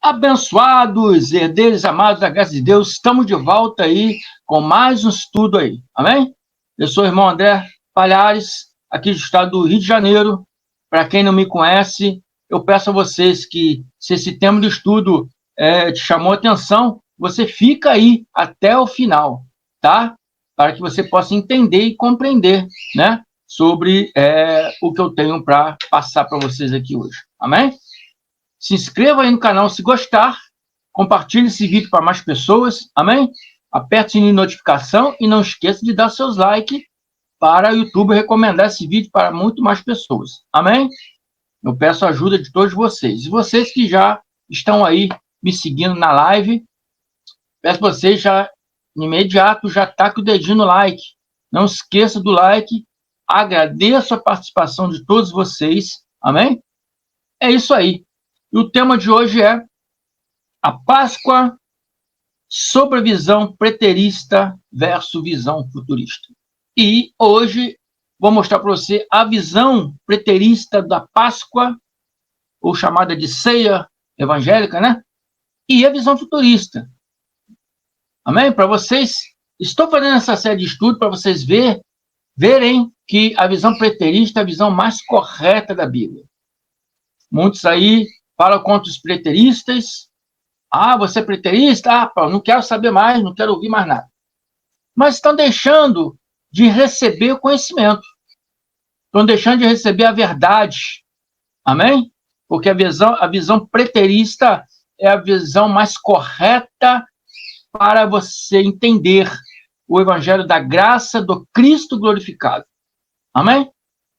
Abençoados, herdeiros amados da graça de Deus, estamos de volta aí com mais um estudo aí, amém? Eu sou o irmão André Palhares, aqui do estado do Rio de Janeiro. Para quem não me conhece, eu peço a vocês que, se esse tema de estudo te chamou a atenção, você fica aí até o final, tá? Para que você possa entender e compreender, né? Sobre o que eu tenho para passar para vocês aqui hoje, amém? Se inscreva aí no canal se gostar, compartilhe esse vídeo para mais pessoas, amém? Aperte o sininho de notificação e não esqueça de dar seus likes para o YouTube recomendar esse vídeo para muito mais pessoas, amém? Eu peço a ajuda de todos vocês. E vocês que já estão aí me seguindo na live, peço a vocês já, de imediato, já taque o dedinho no like. Não esqueça do like, agradeço a participação de todos vocês, amém? É isso aí. E o tema de hoje é a Páscoa sobre a visão preterista versus visão futurista. E hoje vou mostrar para você a visão preterista da Páscoa, ou chamada de ceia evangélica, né? E a visão futurista. Amém? Para vocês, estou fazendo essa série de estudo para vocês verem que a visão preterista é a visão mais correta da Bíblia. Muitos aí falam contra os preteristas. Ah, você é preterista? Ah, Paulo, não quero saber mais, não quero ouvir mais nada. Mas estão deixando de receber o conhecimento. Estão deixando de receber a verdade. Amém? Porque a visão preterista é a visão mais correta para você entender o evangelho da graça do Cristo glorificado. Amém?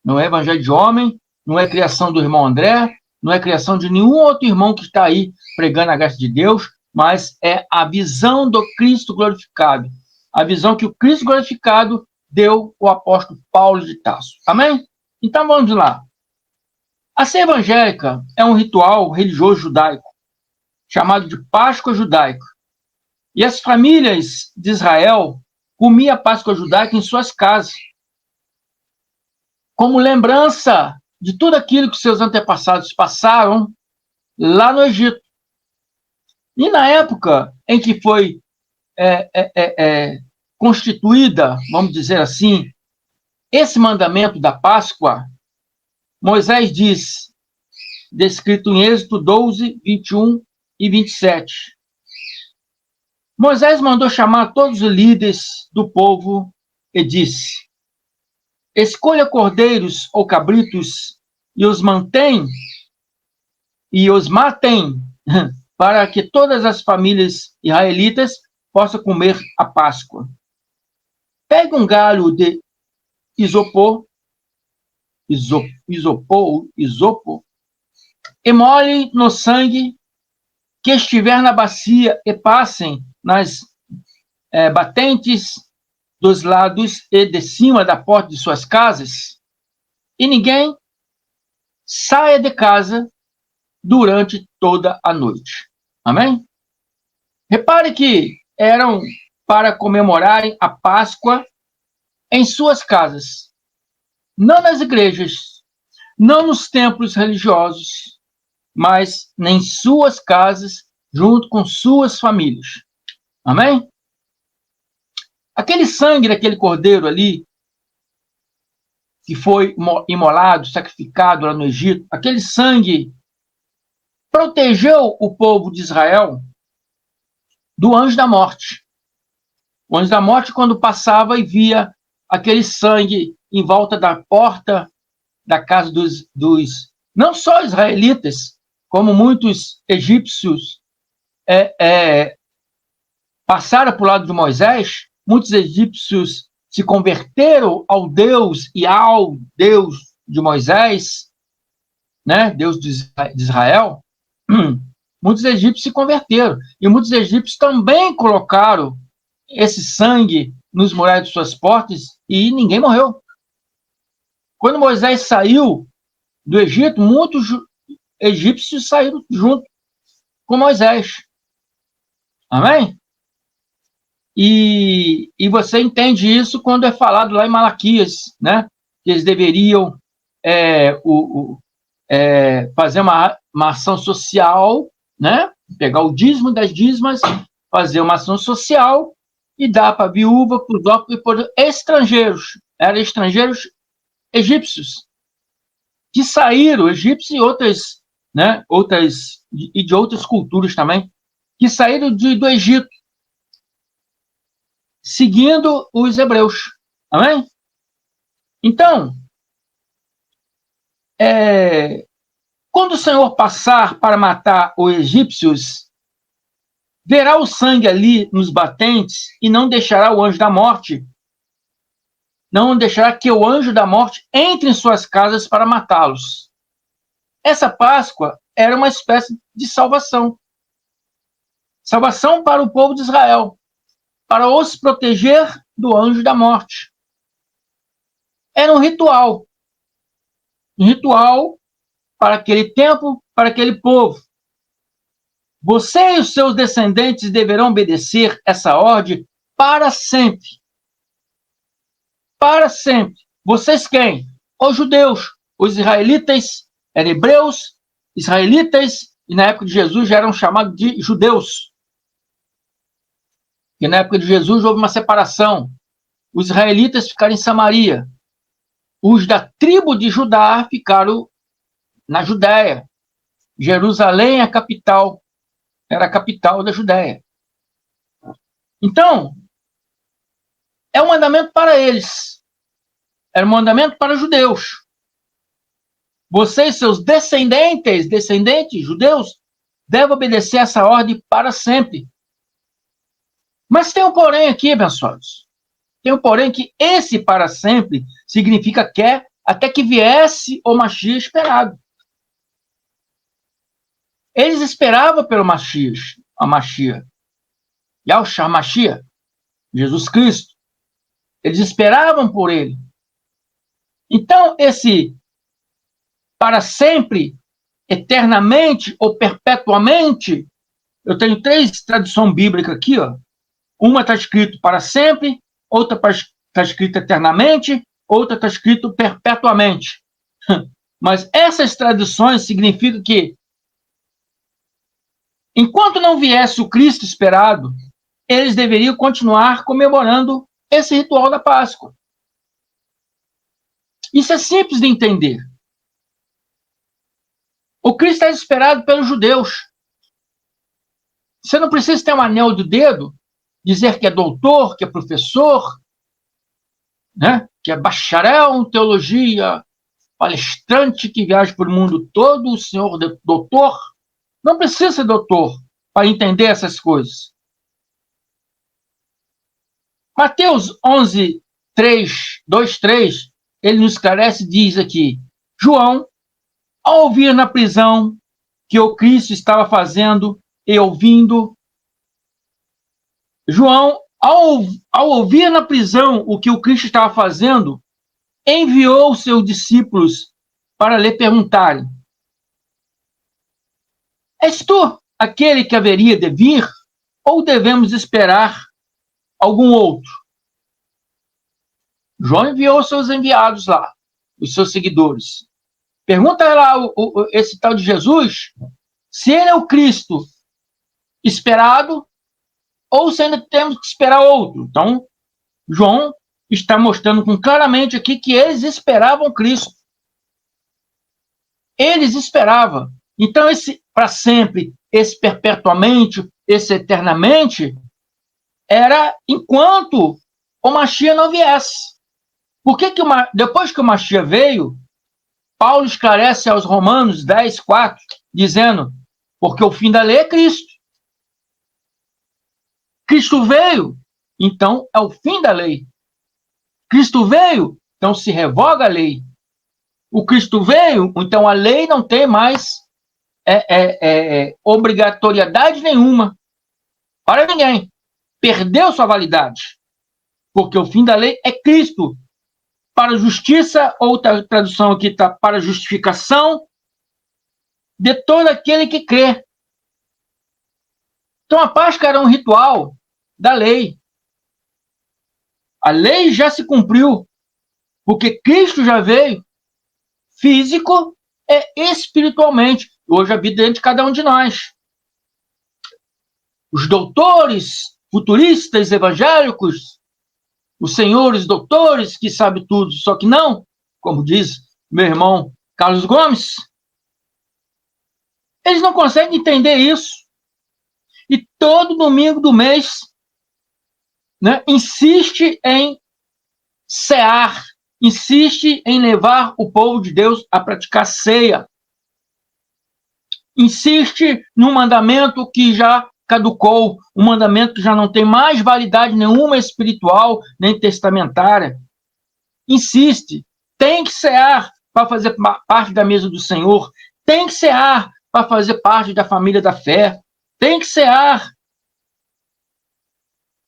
Não é evangelho de homem, não é criação do irmão André, não é criação de nenhum outro irmão que está aí pregando a graça de Deus, mas é a visão do Cristo glorificado. A visão que o Cristo glorificado deu ao apóstolo Paulo de Tarso. Amém? Então vamos lá. A ceia evangélica é um ritual religioso judaico, chamado de Páscoa judaica. E as famílias de Israel comiam a Páscoa judaica em suas casas, como lembrança de tudo aquilo que seus antepassados passaram lá no Egito. E na época em que foi constituída, vamos dizer assim, esse mandamento da Páscoa, Moisés diz, descrito em Êxodo 12, 21 e 27. Moisés mandou chamar todos os líderes do povo e disse: escolha cordeiros ou cabritos e os matem para que todas as famílias israelitas possam comer a Páscoa. Pegue um galho de isopo, e molhe no sangue que estiver na bacia e passem nas batentes dos lados e de cima da porta de suas casas, e ninguém saia de casa durante toda a noite. Amém? Repare que eram para comemorarem a Páscoa em suas casas, não nas igrejas, não nos templos religiosos, mas em suas casas, junto com suas famílias. Amém? Aquele sangue daquele cordeiro ali, que foi imolado, sacrificado lá no Egito, aquele sangue protegeu o povo de Israel do anjo da morte. O anjo da morte, quando passava e via aquele sangue em volta da porta da casa dos não só israelitas, como muitos egípcios passaram para o lado de Moisés, muitos egípcios se converteram ao Deus de Moisés, né? Deus de Israel. Muitos egípcios se converteram. E muitos egípcios também colocaram esse sangue nos murais de suas portas e ninguém morreu. Quando Moisés saiu do Egito, muitos egípcios saíram junto com Moisés. Amém? E você entende isso quando é falado lá em Malaquias, né? Que eles deveriam fazer uma ação social, né? pegar o dízimo das dízimas, fazer uma ação social e dar para a viúva, para os órfãos e para estrangeiros. Eram estrangeiros egípcios, que saíram, egípcios e outras, né, e de outras culturas também, que saíram do Egito, seguindo os hebreus. Amém? Então, quando o Senhor passar para matar os egípcios, verá o sangue ali nos batentes e não deixará o anjo da morte, não deixará que o anjo da morte entre em suas casas para matá-los. Essa Páscoa era uma espécie de salvação. Salvação para o povo de Israel, para os proteger do anjo da morte. Era um ritual para aquele tempo, para aquele povo. Você e os seus descendentes deverão obedecer essa ordem para sempre. Para sempre. Vocês quem? Os judeus. Os israelitas eram hebreus, israelitas, e na época de Jesus já eram chamados de judeus. E na época de Jesus houve uma separação. Os israelitas ficaram em Samaria. Os da tribo de Judá ficaram na Judéia. Jerusalém é a capital, era a capital da Judéia. Então, é um mandamento para eles. Era um mandamento para os judeus. Vocês, seus descendentes judeus, devem obedecer essa ordem para sempre. Mas tem um porém aqui, abençoados. Tem um porém que esse para sempre significa que até que viesse o Mashiach esperado. Eles esperavam pelo Mashiach, a Mashiach. Yahushua Mashiach, Jesus Cristo. Eles esperavam por ele. Então, esse para sempre, eternamente ou perpetuamente, eu tenho 3 traduções bíblicas aqui, ó. Uma está escrito para sempre, outra está escrito eternamente, outra está escrito perpetuamente. Mas essas traduções significam que, enquanto não viesse o Cristo esperado, eles deveriam continuar comemorando esse ritual da Páscoa. Isso é simples de entender. O Cristo é esperado pelos judeus. Você não precisa ter um anel do dedo, dizer que é doutor, que é professor, né? Que é bacharel em teologia, palestrante que viaja por o mundo todo, o senhor doutor. Não precisa ser doutor para entender essas coisas. Mateus 11, 2, 3, ele nos esclarece e diz aqui, João, ao ouvir na prisão que o Cristo estava fazendo e ouvindo, João, ao ouvir na prisão o que o Cristo estava fazendo, enviou os seus discípulos para lhe perguntarem, és tu aquele que haveria de vir ou devemos esperar algum outro? João enviou os seus enviados lá, os seus seguidores. Pergunta lá esse tal de Jesus se ele é o Cristo esperado ou se ainda temos que esperar outro. Então, João está mostrando claramente aqui que eles esperavam Cristo. Eles esperavam. Então, esse para sempre, esse perpetuamente, esse eternamente, era enquanto o Mashiach não viesse. Por que depois que o Mashiach veio, Paulo esclarece aos Romanos 10, 4, dizendo, porque o fim da lei é Cristo. Cristo veio, então é o fim da lei. Cristo veio, então se revoga a lei. O Cristo veio, então a lei não tem mais obrigatoriedade nenhuma para ninguém. Perdeu sua validade. Porque o fim da lei é Cristo. Para justiça, outra tradução aqui está para justificação de todo aquele que crê. Então a Páscoa era um ritual da lei. A lei já se cumpriu, porque Cristo já veio, físico e espiritualmente. Hoje a vida dentro de cada um de nós. os doutores, futuristas evangélicos, os senhores doutores que sabem tudo, só que não, como diz meu irmão Carlos Gomes, eles não conseguem entender isso. E todo domingo do mês, né, insiste em cear, insiste em levar o povo de Deus a praticar ceia. Insiste num mandamento que já caducou, um mandamento que já não tem mais validade nenhuma espiritual, nem testamentária. Insiste, tem que cear para fazer parte da mesa do Senhor, tem que cear para fazer parte da família da fé, tem que cear.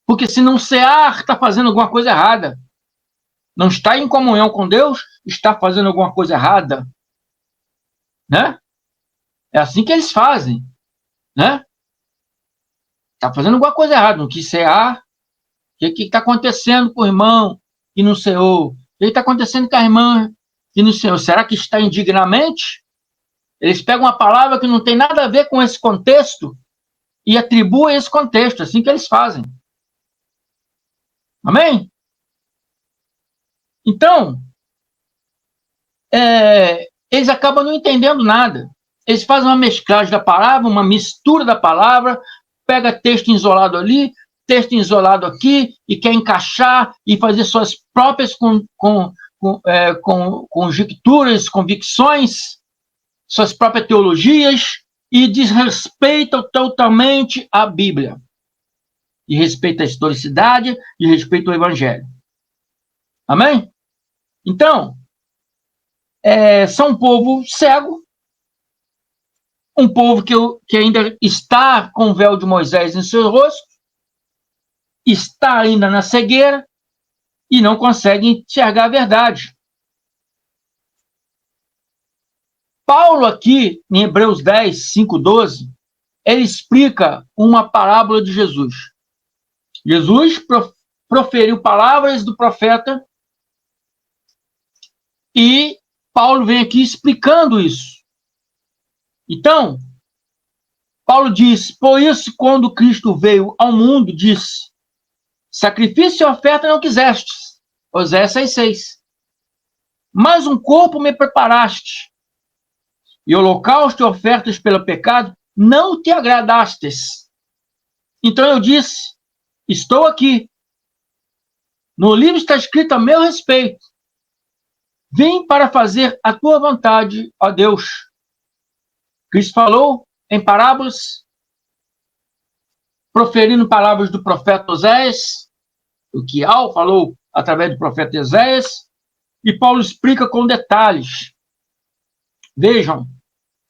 Porque se não cear, está fazendo alguma coisa errada. Não está em comunhão com Deus, está fazendo alguma coisa errada. Né? É assim que eles fazem. Né? Está fazendo alguma coisa errada. Não quis cear. O que está acontecendo com o irmão que não ceou? O que está acontecendo com a irmã que não ceou? Será que está indignamente? Eles pegam uma palavra que não tem nada a ver com esse contexto e atribuem esse contexto. É assim que eles fazem. Amém? Então, eles acabam não entendendo nada. Eles fazem uma mesclagem da palavra, uma mistura da palavra, pega texto isolado ali, texto isolado aqui, e quer encaixar e fazer suas próprias conjecturas, convicções, suas próprias teologias, e desrespeitam totalmente a Bíblia. E respeita a historicidade, e respeita o Evangelho. Amém? Então, são um povo cego, um povo que ainda está com o véu de Moisés em seu rosto, está ainda na cegueira e não consegue enxergar a verdade. Paulo aqui, em Hebreus 10, 5, 12, ele explica uma parábola de Jesus. Jesus proferiu palavras do profeta e Paulo vem aqui explicando isso. Então, Paulo diz, por isso, quando Cristo veio ao mundo, disse, sacrifício e oferta não quisestes, Oséias 6,6. Mas um corpo me preparaste, e holocausto e ofertas pelo pecado não te agradastes. Então eu disse, estou aqui. No livro está escrito a meu respeito. Vim para fazer a tua vontade, ó Deus. Cristo falou em parábolas, proferindo palavras do profeta Oséias, o que falou através do profeta Oséias, e Paulo explica com detalhes. Vejam,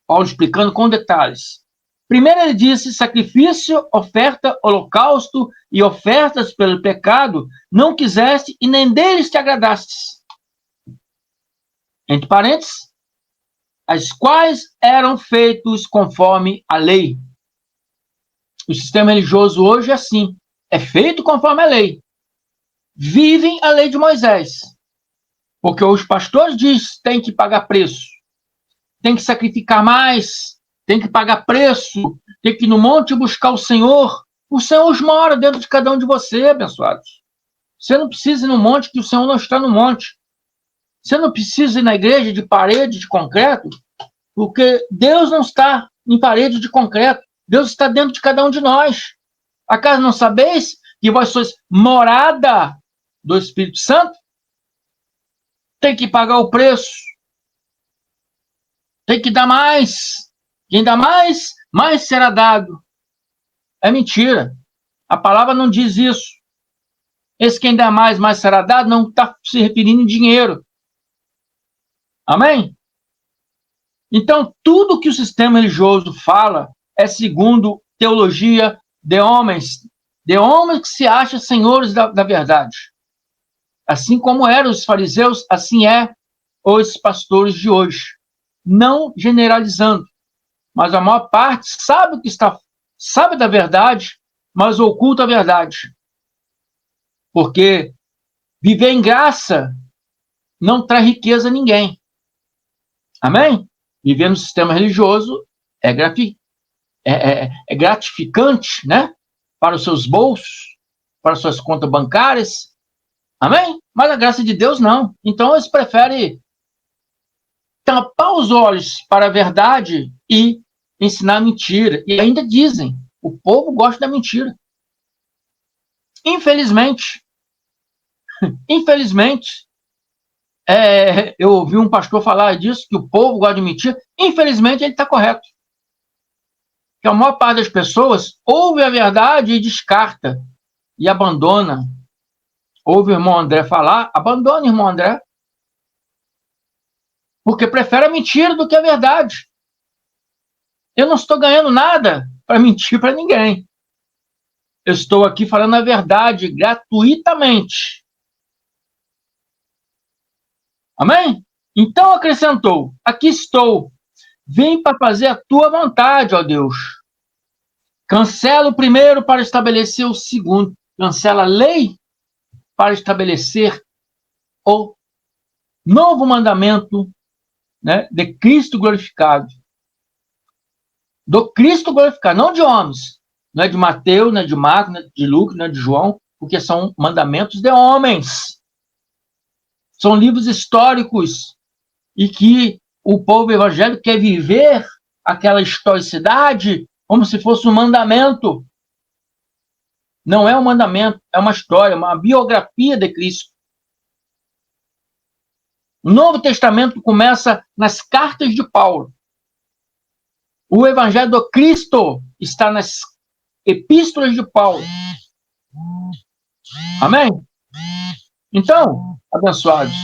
Paulo explicando com detalhes. Primeiro ele disse, sacrifício, oferta, holocausto e ofertas pelo pecado não quiseste e nem deles te agradastes. Entre parênteses, as quais eram feitos conforme a lei. O sistema religioso hoje é assim, é feito conforme a lei. Vivem a lei de Moisés. Porque os pastores dizem que tem que pagar preço, tem que sacrificar mais, tem que pagar preço, tem que ir no monte buscar o Senhor. O Senhor mora dentro de cada um de vocês, abençoados. Você não precisa ir no monte, que o Senhor não está no monte. Você não precisa ir na igreja de parede de concreto, porque Deus não está em parede de concreto. Deus está dentro de cada um de nós. Acaso não sabeis que vós sois morada do Espírito Santo? Tem que pagar o preço. Tem que dar mais. Quem dá mais, mais será dado. É mentira. A palavra não diz isso. Esse quem dá mais, mais será dado, não está se referindo em dinheiro. Amém? Então, tudo que o sistema religioso fala é segundo teologia de homens que se acham senhores da verdade. Assim como eram os fariseus, assim é os pastores de hoje. Não generalizando, mas a maior parte sabe da verdade, mas oculta a verdade. Porque viver em graça não traz riqueza a ninguém. Amém? Viver no sistema religioso é gratificante, né? para os seus bolsos, para as suas contas bancárias. Amém? Mas a graça de Deus não. Então eles preferem tampar os olhos para a verdade e ensinar mentira. E ainda dizem, o povo gosta da mentira. Infelizmente, eu ouvi um pastor falar disso, que o povo gosta de mentir. Infelizmente, ele está correto. Que a maior parte das pessoas ouve a verdade e descarta, e abandona. Ouve o irmão André falar, abandona o irmão André. Porque prefere a mentira do que a verdade. Eu não estou ganhando nada para mentir para ninguém. Eu estou aqui falando a verdade gratuitamente. Amém? Então acrescentou, aqui estou, vim para fazer a tua vontade, ó Deus. Cancela o primeiro para estabelecer o segundo. Cancela a lei para estabelecer o novo mandamento, né, de Cristo glorificado. Do Cristo glorificado, não de homens. Não é de Mateus, não é de Marcos, não é de Lucas, não é de João, porque são mandamentos de homens. São livros históricos e que o povo evangélico quer viver aquela historicidade como se fosse um mandamento. Não é um mandamento, é uma história, uma biografia de Cristo. O Novo Testamento começa nas cartas de Paulo. O Evangelho do Cristo está nas epístolas de Paulo. Amém? Então, abençoados,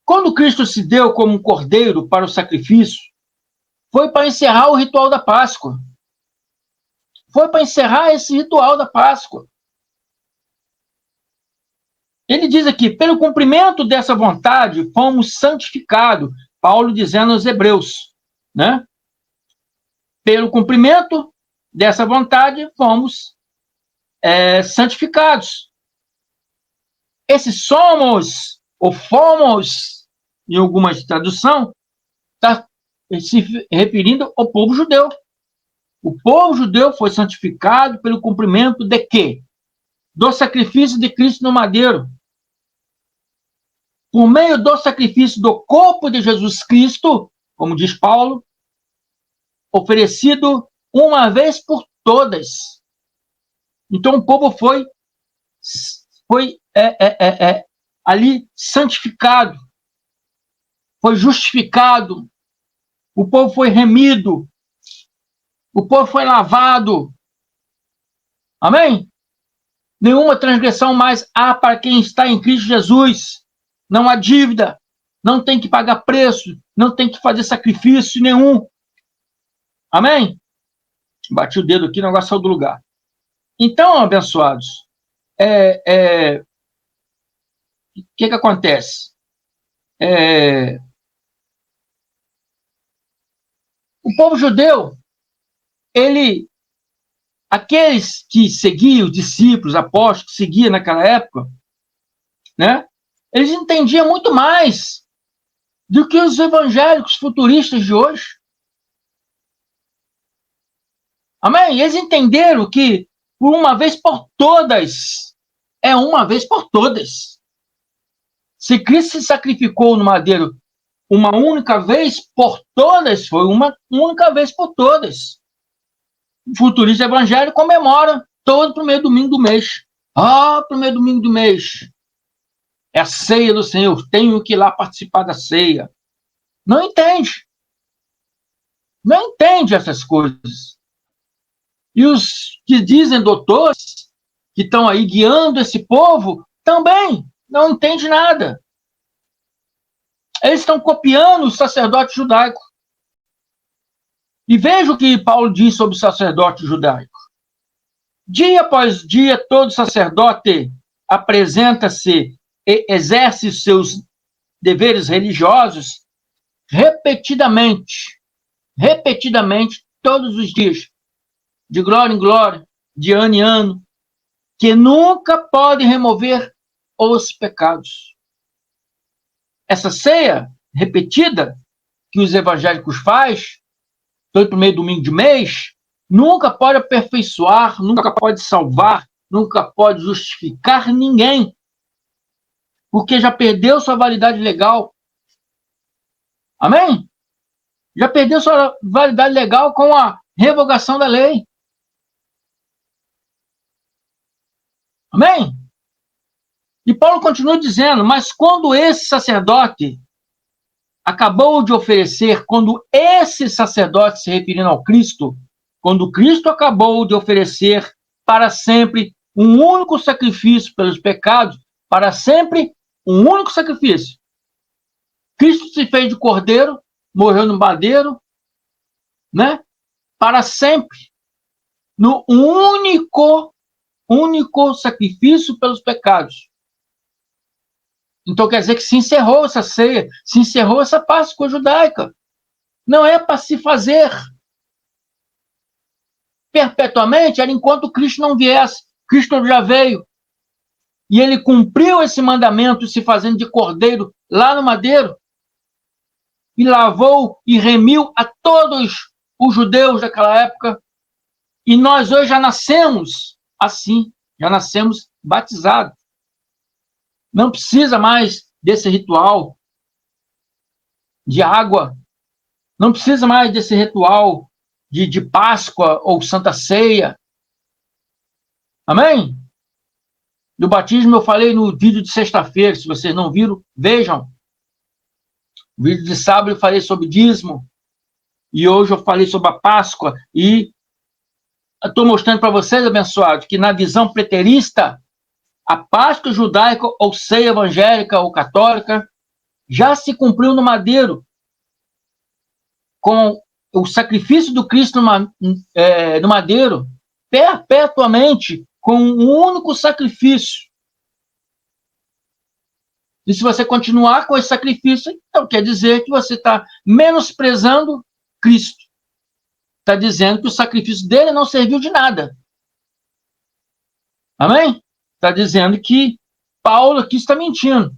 quando Cristo se deu como um cordeiro para o sacrifício, foi para encerrar o ritual da Páscoa. Foi para encerrar esse ritual da Páscoa. Ele diz aqui, pelo cumprimento dessa vontade, fomos santificados. Paulo dizendo aos Hebreus, né? Pelo cumprimento dessa vontade, fomos santificados. Esse somos, ou fomos, em algumas traduções, está se referindo ao povo judeu. O povo judeu foi santificado pelo cumprimento de quê? Do sacrifício de Cristo no madeiro. Por meio do sacrifício do corpo de Jesus Cristo, como diz Paulo, oferecido uma vez por todas. Então o povo foi ali santificado, foi justificado, o povo foi remido, o povo foi lavado. Amém? Nenhuma transgressão mais há para quem está em Cristo Jesus. Não há dívida, não tem que pagar preço, não tem que fazer sacrifício nenhum. Amém? Bati o dedo aqui, o negócio saiu do lugar. Então, abençoados, o que acontece? O povo judeu, aqueles que seguiam, os discípulos, apóstolos, que seguiam naquela época, né? Eles entendiam muito mais do que os evangélicos futuristas de hoje. Amém? Eles entenderam que, por uma vez por todas, é uma vez por todas. Se Cristo se sacrificou no madeiro uma única vez por todas, foi uma única vez por todas. O futurista evangélico comemora todo primeiro domingo do mês. Primeiro domingo do mês. É a ceia do Senhor, tenho que ir lá participar da ceia. Não entende. Não entende essas coisas. E os que dizem doutores, que estão aí guiando esse povo, também não entendem nada. Eles estão copiando o sacerdote judaico. E veja o que Paulo diz sobre o sacerdote judaico. Dia após dia, todo sacerdote apresenta-se e exerce os seus deveres religiosos repetidamente, todos os dias, de glória em glória, de ano em ano, que nunca pode remover os pecados. Essa ceia repetida que os evangélicos fazem, todo primeiro domingo de mês, nunca pode aperfeiçoar, nunca pode salvar, nunca pode justificar ninguém, porque já perdeu sua validade legal. Amém? Já perdeu sua validade legal com a revogação da lei. Amém? E Paulo continua dizendo, mas quando esse sacerdote acabou de oferecer, quando esse sacerdote, se referindo ao Cristo, quando Cristo acabou de oferecer para sempre um único sacrifício pelos pecados, para sempre um único sacrifício. Cristo se fez de cordeiro, morreu no madeiro, né? Para sempre, no único sacrifício pelos pecados. Então quer dizer que se encerrou essa ceia, se encerrou essa Páscoa judaica. Não é para se fazer perpetuamente, era enquanto Cristo não viesse. Cristo já veio. E ele cumpriu esse mandamento se fazendo de cordeiro lá no madeiro. E lavou e remiu a todos os judeus daquela época. E nós hoje já nascemos assim, já nascemos batizados. Não precisa mais desse ritual de água. Não precisa mais desse ritual de Páscoa ou Santa Ceia. Amém? Do batismo eu falei no vídeo de sexta-feira. Se vocês não viram, vejam. No vídeo de sábado eu falei sobre dízimo. E hoje eu falei sobre a Páscoa. E estou mostrando para vocês, abençoados, que na visão preterista, a Páscoa judaica, ou ceia evangélica ou católica, já se cumpriu no madeiro, com o sacrifício do Cristo no madeiro, perpetuamente, com um único sacrifício. E se você continuar com esse sacrifício, então quer dizer que você está menosprezando Cristo. Está dizendo que o sacrifício dele não serviu de nada. Amém? Está dizendo que Paulo aqui está mentindo.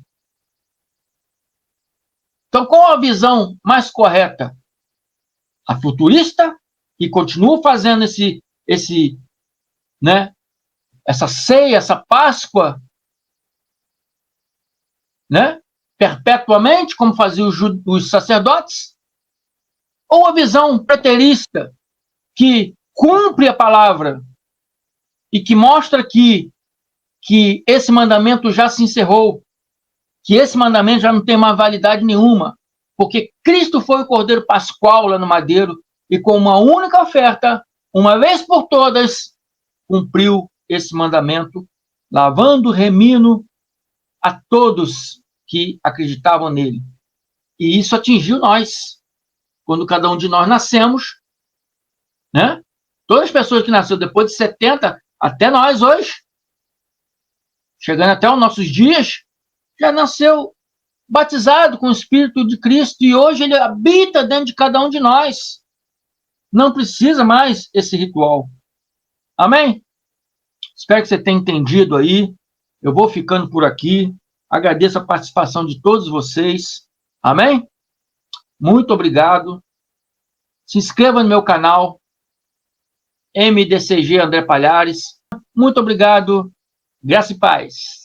Então, qual a visão mais correta? A futurista, que continua fazendo essa ceia, essa Páscoa, né? Perpetuamente, como faziam os sacerdotes? Ou a visão preterista, que cumpre a palavra e que mostra que esse mandamento já se encerrou, que esse mandamento já não tem mais validade nenhuma, porque Cristo foi o Cordeiro Pascual lá no madeiro e com uma única oferta, uma vez por todas, cumpriu esse mandamento, lavando, remindo a todos que acreditavam nele. E isso atingiu nós. Quando cada um de nós nascemos, né? Todas as pessoas que nasceram depois de 70, até nós hoje, chegando até os nossos dias, já nasceu batizado com o Espírito de Cristo e hoje ele habita dentro de cada um de nós. Não precisa mais esse ritual. Amém? Espero que você tenha entendido aí. Eu vou ficando por aqui. Agradeço a participação de todos vocês. Amém? Muito obrigado. Se inscreva no meu canal, MDCG André Palhares. Muito obrigado. Graça e paz.